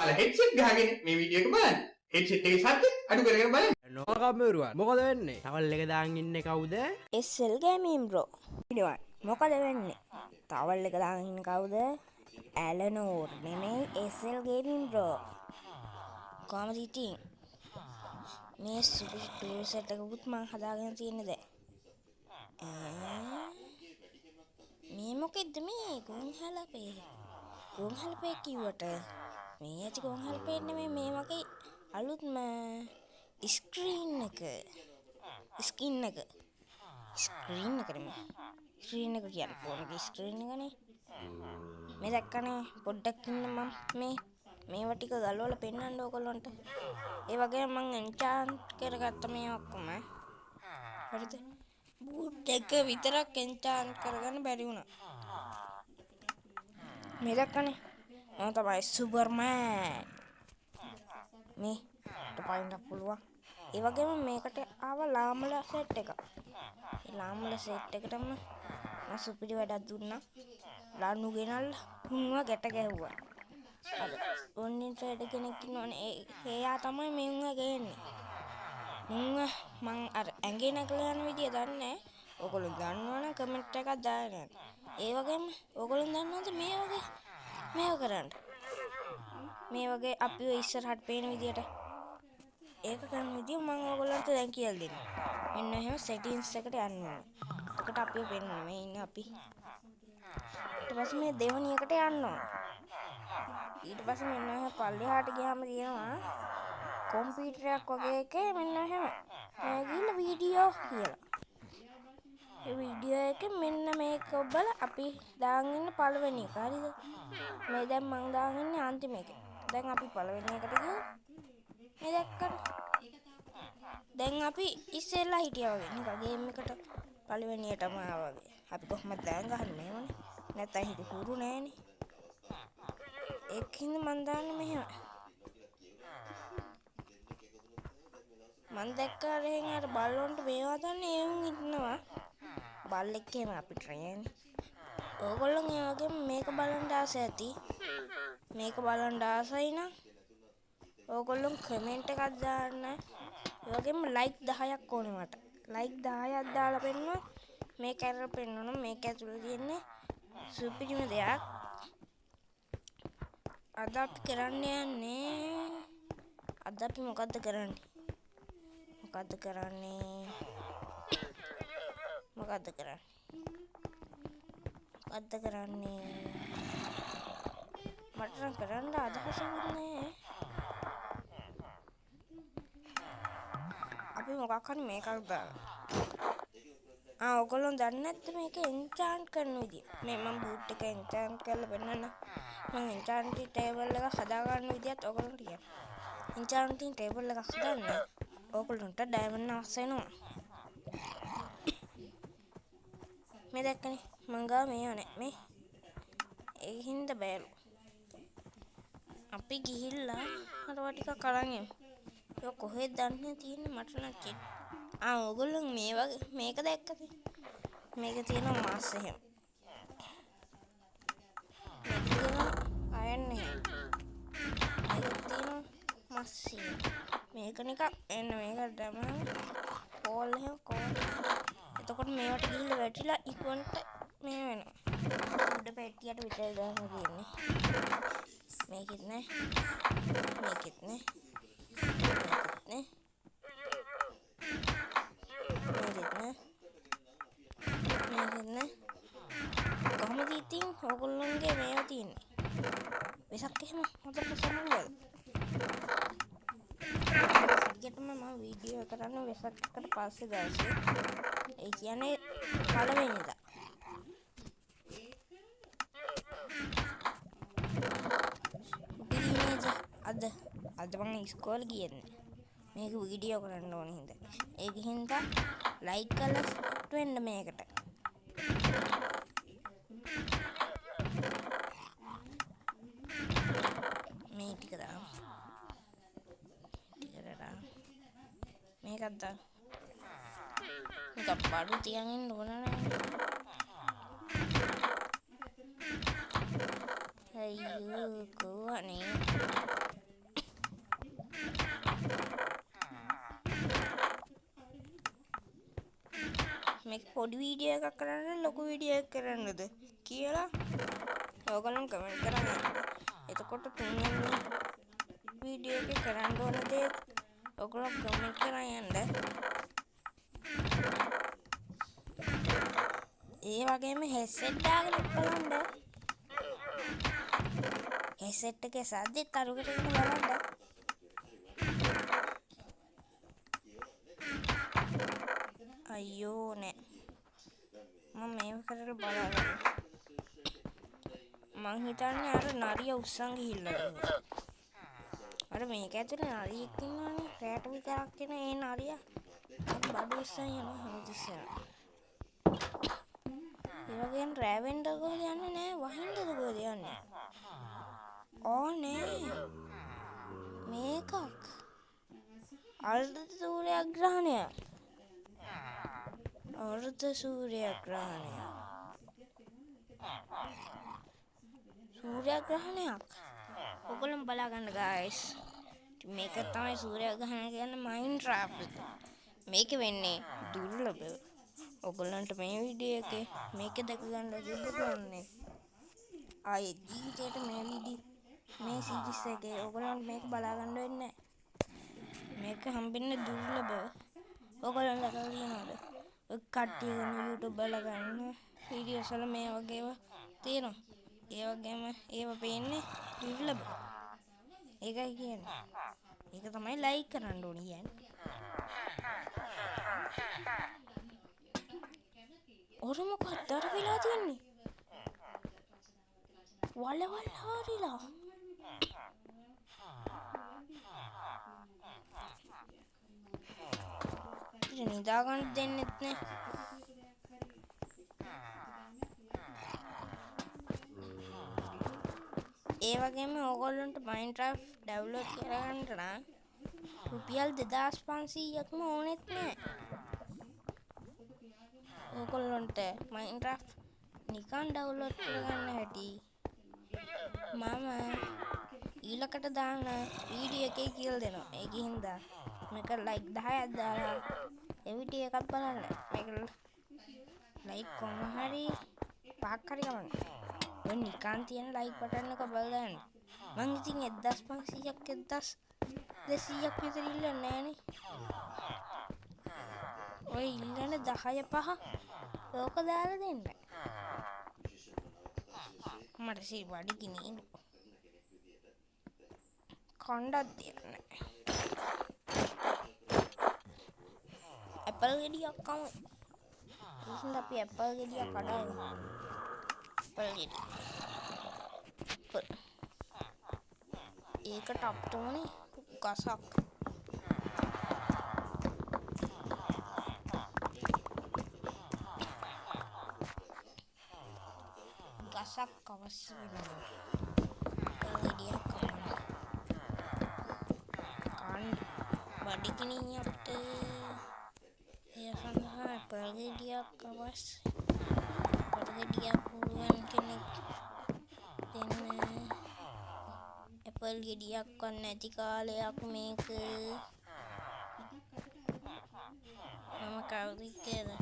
ඔයාලා හෙඩ්සෙට් ගහගෙන මේ වීඩියෝ එක බලන්න. හෙඩ්සෙට් එකේ ශබ්ද අඩු කරගෙන බලන්න. නෝකම්මරුවන් මොකද වෙන්නේ? තවල් එක දාන් ඉන්නේ කවුද? SL Gaming bro. ඉඩවන් මොකද වෙන්නේ? තවල් එක දාන් ඉන්නේ කවුද? ඇලනෝර් නෙමෙයි SL Gaming bro. කොහමද ඉතින්? මේ සුපර් ටූල් සෙට් එකකුත් මං හදාගෙන තියෙන්නේ දැන්. මේ මොකෙද්ද මේ ගොන්හලපේ? ගොන්හලපේ කිව්වට මේ ඇති ගොන්හලපේ නෙමෙයි මේ වගේ අලුත්ම ස්ක්‍රීන් එක කියන්නේ ෆෝන් එකේ ස්ක්‍රීන් එකනේ. මේ දැක්කනේ පොඩ්ඩක් ඉන්න මම මේවා ටික ගලවලා පෙන්නන්න ඕගොල්ලන්ට. ඒ වගේම මම එන්චාන්ට් කරගත්ත මේ ඔක්කොම. හරිද? බූට් එක විතරක් එන්චාන්ට් කරගන්න බැරි වුණා. මේ දැක්කනේ මම තමයි සුපර්මෑන්. මේ පයින්ට පුළුවන්. ඒ වගේම මේකට ආව ලාමල සෙට් එක. ඒ ලාමල සෙට් එකටම මම සුපිරි වැඩක් දුන්නා. ලනු ගෙනල්ලා මුන්ව ගැට ගැහුවා. අද ඔන්නින් ට්‍රේඩ් කෙනෙක් ඉන්නවනේ. එයා තමයි මෙන්ව ගේන්නේ. මුන්ව මං අර ඇඟේ නැගලා යන විදිය දන්නේ නැහැ. ඔයගොල්ලෝ දන්නවනම් කමෙන්ට් එකක් දාන්න. ඒ වගේම ඔයගොල්ලෝ දන්නවද මේව කරන්න. මේ වගේ අපිව ඉස්සරහට පේන විදියට ඒක කරන විදිය මම ඔයගොල්ලන්ට දැන් කියලා දෙන්න. මෙන්න එහෙම සෙටින්ග්ස් එකට යන්න ඕනේ. එතකොට අපිව පේන්නේ මේ ඉන්නේ අපි. ඊට පස්සේ මේ දෙවෙනි එකට යන්න ඕනේ. ඊට පස්සේ මෙන්න එහෙම පල්ලෙහාට ගියාම තියෙනවා කම්පියුටරයක් වගේ එකේ මෙන්න එහෙම මේ ගිහින් වීඩියෝ කියලා. ඒ වීඩියෝ එකේ මෙන්න මේක ඔබලා අපි දාන් ඉන්න පළවෙනි එක. හරිද? මේ දැන් මම දාන් ඉන්නේ අන්තිම එක. දැන් අපි පළවෙනි එකට ගියා. මේ දැක්කද? දැන් අපි ඉස්සෙල්ලා හිටියා වගේ නිකන් ගේම් එකට පළවෙනියටම ආවා වගේ. අපි කොහොමද දැන් ගහන්නේ මේවනේ? නැත්තම් හිත හුරු නෑනේ. ඒකින්ද මන් දාන්නේ මෙහෙම. මන් දැක්කා රෙහෙන් අර බල්ලොන්ට මේවා දාන්නේ එවුන් ඉන්නවා. බල්ලෙක් එහෙම අපිට රයන්නේ. ඕගොල්ලෝ ඒ වගේම මේක බලන්න ආසයි ඇති. මේක බලන්න ආසයි නම් ඕගොල්ලෝ කමෙන්ට් එකක් දාන්න. ඒ වගේම ලයික් 10ක් ඕනේ මට. ලයික් 10ක් දාලා පෙන්නුවා මේක අරලා පෙන්වනවා. මේක ඇතුලේ තියෙන්නේ සුපිරිම දෙයක්. අද අපි කරන්න යන්නේ මොකද්ද කරන්නේ? මට නම් කරන්න අදහසකුත් නෑ. අපි මොකක් හරි මේකක් දාලා. ඔයගොල්ලෝ දන්නේ නැත්නම් මේක එන්චාන්ට් කරන විදිය. මේ මම බූට් එක එන්චාන්ට් කරලා පෙන්නන්න. මම එන්චාන්ට් ටේබල් එක හදා ගන්න විදියත් ඔයගොල්ලන්ට කියන්න. එන්චාන්ට් ටේබල් එකක් හදන්න ඔයගොල්ලන්ට ඩයමන්ඩ් අවශ්‍ය වෙනවා. මේ දැක්කනේ මං ගාව මේව නෑ මේ. ඒ හින්දා බෑලු. අපි ගිහිල්ලා අරවා ටිකක් අරන් එමු. ඒක කොහෙද දන්නේ තියෙන්නේ මට නම් චෙක්. ඔයගොල්ලෝ මේ වගේ මේක දැක්කද? මේක තියෙනවා මාස් එහෙම. මේක තියෙනවා අයන් එහෙම. මේක තියෙනවා මාස් එහෙම. මේක නිකන් එන්න මේක දැම්මම කෝල් එහෙම කෝල්. එතකොට මේවට ගිහිල්ලා වැටිලා ඉක්මනට මේ වෙනවා. උඩ පෙට්ටියට විතර දාන්න තියෙන්නේ. මේකෙත් නෑ. කොහොමද ඉතින් ඔයගොල්ලන්ගේ මේවා තියෙන්නේ? වෙසක් එහෙම හොඳට සමහරවල්. හරියටම මම වීඩියෝ එක කරන්න වෙසක් එකට පස්සේ දැස්සේ. ඒ කියන්නේ පළවෙනිදා. අද මම ඉස්කෝලේ ගියේ මේක වීඩියෝ කරන්න ඕන හින්දා. ඒක හින්දා ලයික් කරලා සප්ට් වෙන්න මේකට. මේ ටික දාන්න. මේකත් දාන්න. මේක පාඩු තියන් ඉන්න ඕන නෑ. අයියෝ කොහොනේ පොඩි වීඩියෝ එකක් කරන්න ලොකු වීඩියෝ එකක් කරන්නද කියලා ඔයගොල්ලෝ කමෙන්ට් කරන්න. එතකොට තුන්වෙනි වීඩියෝ එක කරන්න ඕන දේ ඔයගොල්ලෝ කමෙන්ට් කරන් යන්න. ඒ වගේම හෙඩ්සෙට් දාගෙන බලන්න. හෙඩ්සෙට් එකේ සද්දෙත් අඩු කරගෙන බලන්න. අයියෝ නෑ මම මේක කරලා බලන්න. මං හිතන්නේ අර නරිය උස්සන් ගිහිල්ලා කියලා. අර මේක ඇතුලේ නරියෙක් ඉන්නවනේ. රැට විතරක් ඉන්න ඒ නරිය. බඩු උස්සන් යනවා හැමතිස්සෙම. ඒ වගේම රැවෙන්ද කොහෙද යන්නේ නෑ වහින්නද කොහෙද යන්නේ? ඕනේ මේකක් අර්ධ සූර්යග්‍රහණය. අර්ධ සූර්යග්‍රහණය. සූර්යග්‍රහණයක්. ඔයගොල්ලෝ බලා ගන්න guys. මේක තමයි සූර්යග්‍රහණය කියන්නේ Minecraft එක. මේක වෙන්නේ දුර්ලභ. ඔයගොල්ලන්ට මේ වීඩියෝ එකේ මේක දැක ගන්න දෙන්නේ. ආයේ ජීවිතේට මේ මේ සීරීස් එකේ ඔයගොල්ලන්ට මේක බලා ගන්න වෙන්නේ නැහැ. මේක හම්බෙන්නේ දුර්ලභ. ඔයගොල්ලන් දැකලා තියෙනවද? ඔය කට්ටිය YouTube බලලා ගන්න වීඩියෝස් වල මේ වගේම තියෙනවා. ඒ වගේම ඒව පේන්නේ දුර්ලභ. ඒකයි කියන්නේ. ඒක තමයි ලයික් කරන්න ඕනේ කියන්නේ. ඔර මොකක්ද අර වෙලා තියන්නේ? වලවල් හරිලා. ඉතින් නිදා ගන්න දෙන්නෙත් නෑ. ඒ වගේම ඕගොල්ලන්ට Minecraft ඩවුන්ලෝඩ් කරගන්න නම් රුපියල් 2500ක්ම ඕනෙත් නෑ. ඕගොල්ලන්ට Minecraft නිකන් ඩවුන්ලෝඩ් කරගන්න හැටි මම ඊළකට දාන වීඩියෝ එකේ කියලා දෙනවා. ඒකින්ද මේක ලයික් 10ක් දාලා ඒ වීඩියෝ එකක් බලන්න. මේක ලයික් කොහොම හරි 5ක් හරි ගමන්. ඔය නිකන් තියෙන ලයික් බටන් එක බලන්න. මං ඉතින් 1500ක් 1200ක් විතර ඉල්ලන්නේ නෑනේ. ඔය ඉල්ලන්නේ 10 5 ඕක දාලා දෙන්න. මට සිල්වඩි කිනින්න. කණ්ඩක් දෙන්න. ඇපල් ගෙඩියක් කමු. ඉතින් අපි ඇපල් ගෙඩියක් කඩාගමු. ඇපල් ගෙඩිය. ඒකට අපතමනේ ගසක්. ගසක් අවශ්‍ය වෙනවා. ගෙඩියක් කන්න. බඩි කිනියට ඒ සඳහා ඇපල් ගෙඩියක් අවශ්‍ය. ඇපල් ගෙඩියක් පුළුවන් කෙනෙක් දෙන්න. ඇපල් ගෙඩියක් වත් නැති කාලයක් මේක. මම කවුද කියලා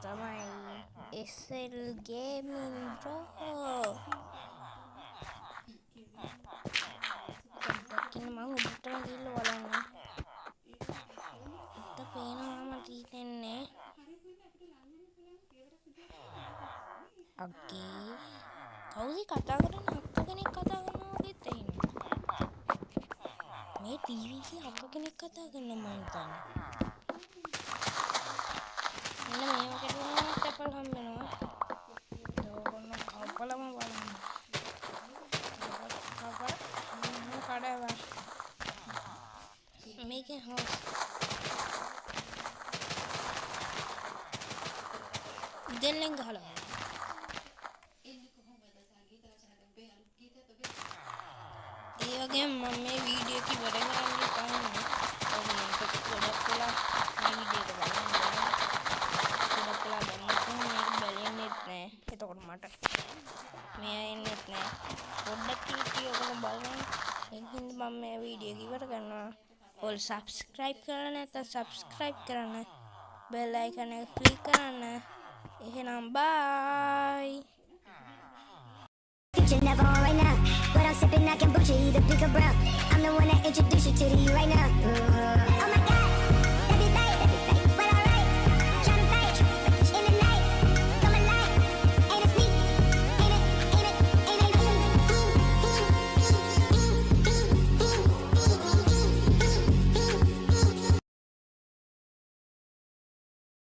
තමයි SL Gaming Pro. පොඩ්ඩක්කින් මම උඩටම ගිහිල්ලා බලන්න. උඩට පේනවා මට හිතෙන්නේ. අක්කී කවුද කතා කරන්නේ? අක්ක කෙනෙක් කතා කරනවා වගේ තේිනවා. මේ ටීවී එකේ අක්ක කෙනෙක් කතා කරනවා මම හිතන්නේ. මෙන්න මේ වගේ දෙයක් ඇපල් හම්බෙනවා. ඕගොල්ලෝ කවපලම බලන්න. කඩාවා. මේකේ හොස්. දෙල්ලෙන් ගහලා. ඒ වගේම මම මේ වීඩියෝ එක ඉවර කරන්න තමයි. ඔයාලට ගොඩක් වෙලා මේ වීඩියෝ එක බලන්න. ගොඩක් වෙලා බලන්න මේක බැලෙන්නේ නැහැ. එතකොට මට මේ එන්නේ නැහැ. පොඩ්ඩක් කීටි ඔයගොල්ලෝ බලන්න. එහෙනම් මම මේ වීඩියෝ එක ඉවර කරනවා. ඔයාලා subscribe කරලා නැත්නම් subscribe කරන්න. බෙල් අයිකන් එක ක්ලික් කරන්න. එහෙනම් බයි. Future never on right now. But I'm sipping that kombucha, either pink or brown. I'm the one that introduced you to the right now.